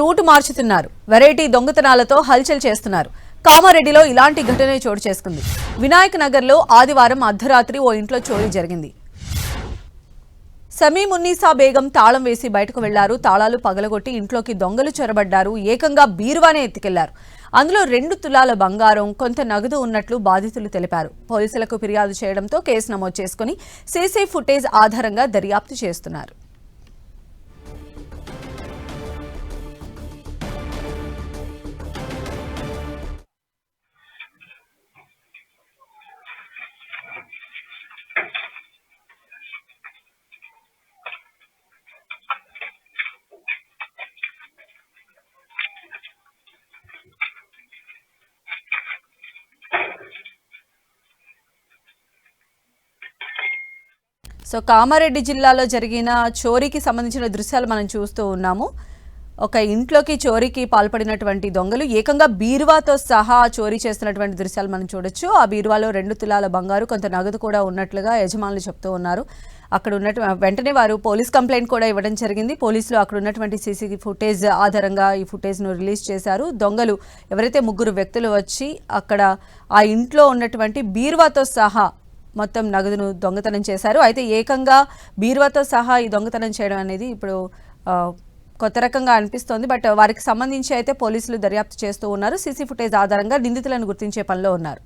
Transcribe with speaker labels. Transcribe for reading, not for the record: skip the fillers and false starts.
Speaker 1: Route మార్చుతున్నారు. Variety దొంగతనాలతో హల్చల్ చేస్తున్నారు. కామారెడ్డిలో ఇలాంటి ఘటనే చోటు చేసుకుంది. వినాయక్ నగర్లో ఆదివారం అర్ధరాత్రి ఓ ఇంట్లో చోరీ జరిగింది. సమీమున్నీసా బేగం తాళం వేసి బయటకు వెళ్లారు. తాళాలు పగలగొట్టి ఇంట్లోకి దొంగలు చొరబడ్డారు. ఏకంగా బీరువానే ఎత్తుకెళ్లారు. అందులో 2 తులాల బంగారం, కొంత నగదు ఉన్నట్లు బాధితులు తెలిపారు. పోలీసులకు ఫిర్యాదు చేయడంతో కేసు నమోదు చేసుకుని సీసీ ఫుటేజ్ ఆధారంగా దర్యాప్తు చేస్తున్నారు. సో కామారెడ్డి జిల్లాలో జరిగిన చోరీకి సంబంధించిన దృశ్యాలు మనం చూస్తూ ఉన్నాము. ఒక ఇంట్లోకి చోరీకి పాల్పడినటువంటి దొంగలు ఏకంగా బీరువాతో సహా చోరీ చేస్తున్నటువంటి దృశ్యాలు మనం చూడొచ్చు. ఆ బీరువాలో 2 తులాల బంగారు, కొంత నగదు కూడా ఉన్నట్లుగా యజమానులు చెప్తూ ఉన్నారు. అక్కడ వెంటనే వారు పోలీస్ కంప్లైంట్ కూడా ఇవ్వడం జరిగింది. పోలీసులు అక్కడ ఉన్నటువంటి సీసీ ఫుటేజ్ ఆధారంగా ఈ ఫుటేజ్ను రిలీజ్ చేశారు. దొంగలు ఎవరైతే 3 వ్యక్తులు వచ్చి అక్కడ ఆ ఇంట్లో ఉన్నటువంటి బీరువాతో సహా మొత్తం నగదును దొంగతనం చేశారు. అయితే ఏకంగా బీరువాతో సహా ఈ దొంగతనం చేయడం అనేది ఇప్పుడు కొత్త రకంగా అనిపిస్తోంది. బట్ వారికి సంబంధించి అయితే పోలీసులు దర్యాప్తు చేస్తూ ఉన్నారు. సీసీ ఫుటేజ్ ఆధారంగా నిందితులను గుర్తించే పనిలో ఉన్నారు.